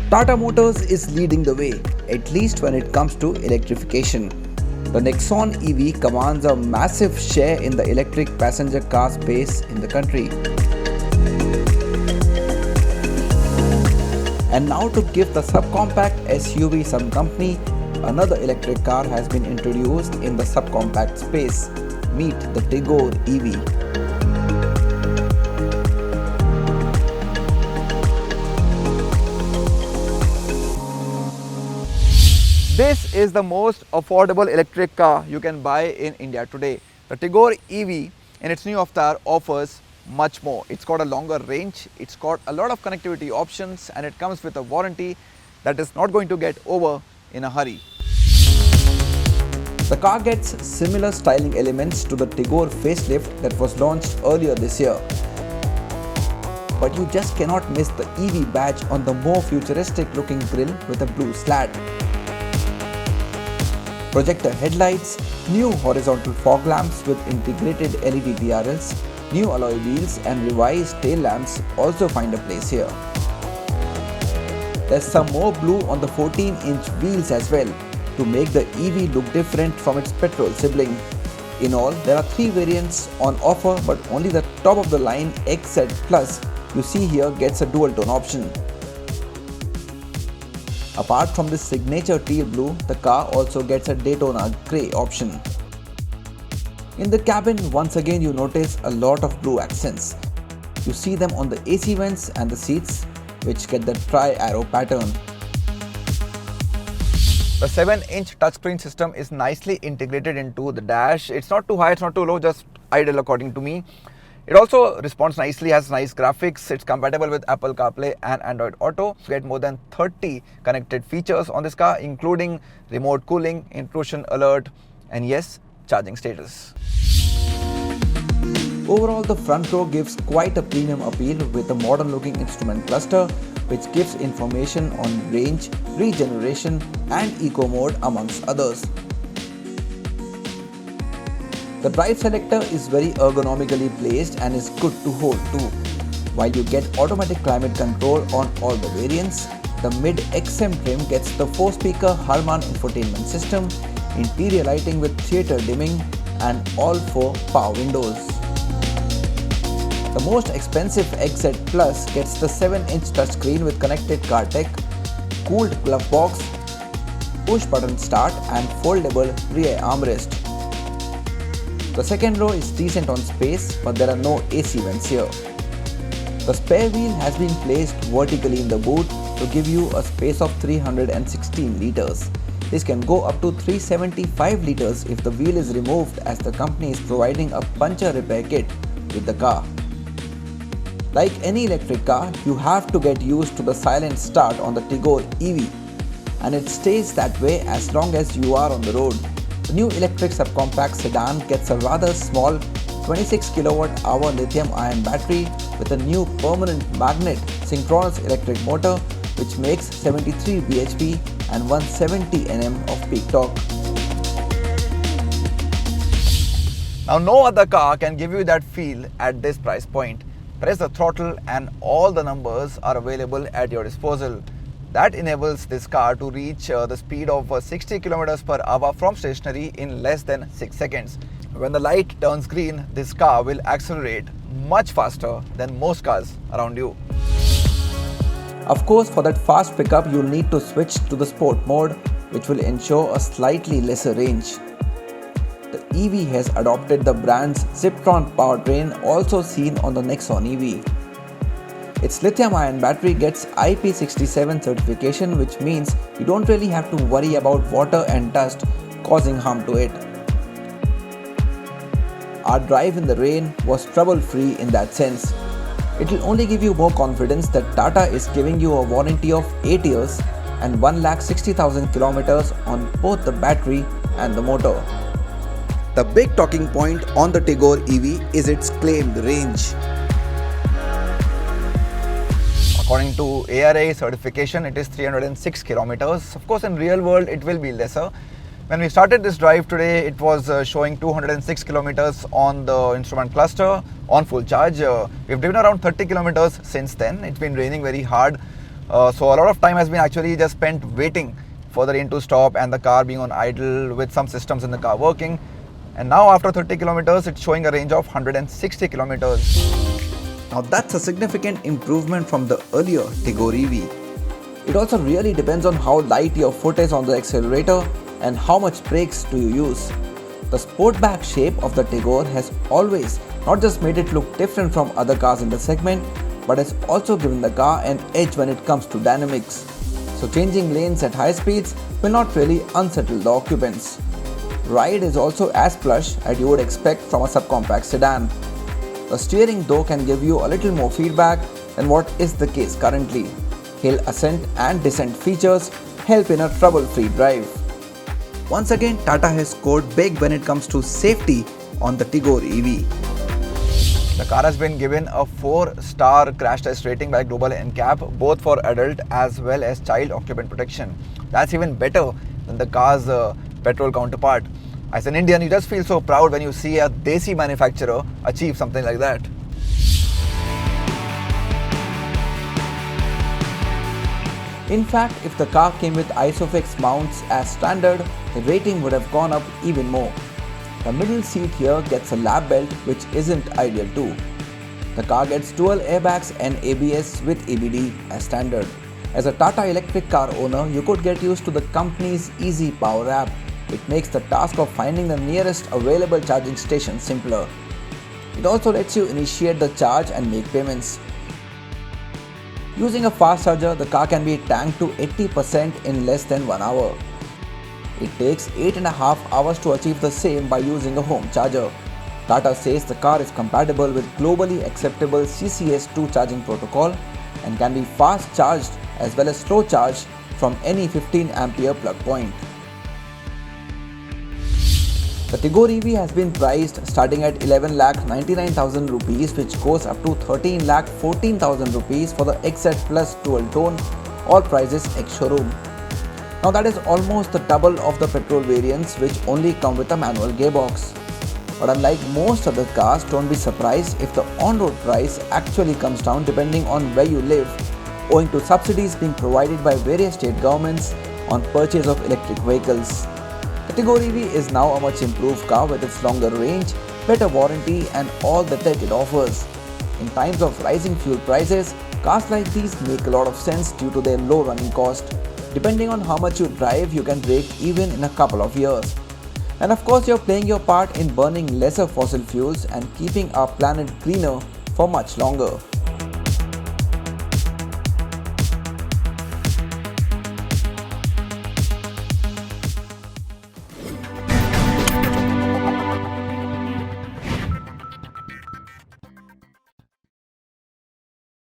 Tata Motors is leading the way, at least when it comes to electrification. The Nexon EV commands a massive share in the electric passenger car space in the country. And now to give the subcompact SUV some company, another electric car has been introduced in the subcompact space. Meet the Tigor EV. This is the most affordable electric car you can buy in India today. The Tigor EV in its new avatar offers much more. It's got a longer range, it's got a lot of connectivity options, and it comes with a warranty that is not going to get over in a hurry. The car gets similar styling elements to the Tigor facelift that was launched earlier this year. But you just cannot miss the EV badge on the more futuristic looking grille with a blue slat. Projector headlights, new horizontal fog lamps with integrated LED DRLs, new alloy wheels and revised tail lamps also find a place here. There's some more blue on the 14-inch wheels as well to make the EV look different from its petrol sibling. In all, there are 3 variants on offer, but only the top of the line XZ Plus you see here gets a dual tone option. Apart from this signature teal blue, the car also gets a Daytona grey option. In the cabin, once again you notice a lot of blue accents. You see them on the AC vents and the seats, which get the tri-arrow pattern. The 7-inch touchscreen system is nicely integrated into the dash. It's not too high, it's not too low, just ideal according to me. It also responds nicely, has nice graphics. It's compatible with Apple CarPlay and Android Auto. You get more than 30 connected features on this car, including remote cooling, intrusion alert, and yes, charging status. Overall, the front row gives quite a premium appeal with a modern looking instrument cluster, which gives information on range, regeneration, and eco mode amongst others. The drive selector is very ergonomically placed and is good to hold too. While you get automatic climate control on all the variants, the mid-XM trim gets the 4-speaker Harman infotainment system, interior lighting with theatre dimming, and all 4 power windows. The most expensive XZ Plus gets the 7-inch touchscreen with connected car tech, cooled glove box, push-button start, and foldable rear armrest. The second row is decent on space, but there are no AC vents here. The spare wheel has been placed vertically in the boot to give you a space of 316 litres. This can go up to 375 litres if the wheel is removed, as the company is providing a puncture repair kit with the car. Like any electric car, you have to get used to the silent start on the Tigor EV, and it stays that way as long as you are on the road. The new electric subcompact sedan gets a rather small 26 kWh lithium-ion battery with a new permanent magnet synchronous electric motor, which makes 73 bhp and 170 Nm of peak torque. Now, no other car can give you that feel at this price point. Press the throttle and all the numbers are available at your disposal. That enables this car to reach the speed of 60 km per hour from stationary in less than 6 seconds. When the light turns green, this car will accelerate much faster than most cars around you. Of course, for that fast pickup, you'll need to switch to the sport mode, which will ensure a slightly lesser range. The EV has adopted the brand's Ziptron powertrain, also seen on the Nexon EV. Its lithium-ion battery gets IP67 certification, which means you don't really have to worry about water and dust causing harm to it. Our drive in the rain was trouble-free in that sense. It will only give you more confidence that Tata is giving you a warranty of 8 years and 1,60,000 kilometers on both the battery and the motor. The big talking point on the Tigor EV is its claimed range. According to ARA certification, it is 306 kilometers. Of course, in real world, it will be lesser. When we started this drive today, it was showing 206 kilometers on the instrument cluster on full charge. We've driven around 30 kilometers since then. It's been raining very hard. So a lot of time has been actually just spent waiting for the rain to stop and the car being on idle with some systems in the car working. And now after 30 kilometers, it's showing a range of 160 kilometers. Now that's a significant improvement from the earlier Tigor EV. It also really depends on how light your foot is on the accelerator and how much brakes do you use. The sportback shape of the Tigor has always not just made it look different from other cars in the segment, but has also given the car an edge when it comes to dynamics. So changing lanes at high speeds will not really unsettle the occupants. Ride is also as plush as you would expect from a subcompact sedan. The steering though can give you a little more feedback than what is the case currently. Hill ascent and descent features help in a trouble-free drive. Once again, Tata has scored big when it comes to safety on the Tigor EV. The car has been given a 4-star crash test rating by Global NCAP, both for adult as well as child occupant protection. That's even better than the car's petrol counterpart. As an Indian, you just feel so proud when you see a desi manufacturer achieve something like that. In fact, if the car came with ISOFIX mounts as standard, the rating would have gone up even more. The middle seat here gets a lap belt, which isn't ideal too. The car gets dual airbags and ABS with EBD as standard. As a Tata electric car owner, you could get used to the company's Easy Power app. It makes the task of finding the nearest available charging station simpler. It also lets you initiate the charge and make payments. Using a fast charger, the car can be tanked to 80% in less than 1 hour. It takes 8.5 hours to achieve the same by using a home charger. Tata says the car is compatible with globally acceptable CCS2 charging protocol and can be fast charged as well as slow charged from any 15 ampere plug point. The Tigor EV has been priced starting at 11,99,000 rupees, which goes up to 13,14,000 rupees for the XZ Plus dual tone, all prices ex-showroom. Now that is almost the double of the petrol variants, which only come with a manual gearbox. But unlike most other cars, don't be surprised if the on-road price actually comes down depending on where you live, owing to subsidies being provided by various state governments on purchase of electric vehicles. The Tigor EV is now a much improved car with its longer range, better warranty and all the tech it offers. In times of rising fuel prices, cars like these make a lot of sense due to their low running cost. Depending on how much you drive, you can break even in a couple of years. And of course, you're playing your part in burning lesser fossil fuels and keeping our planet greener for much longer.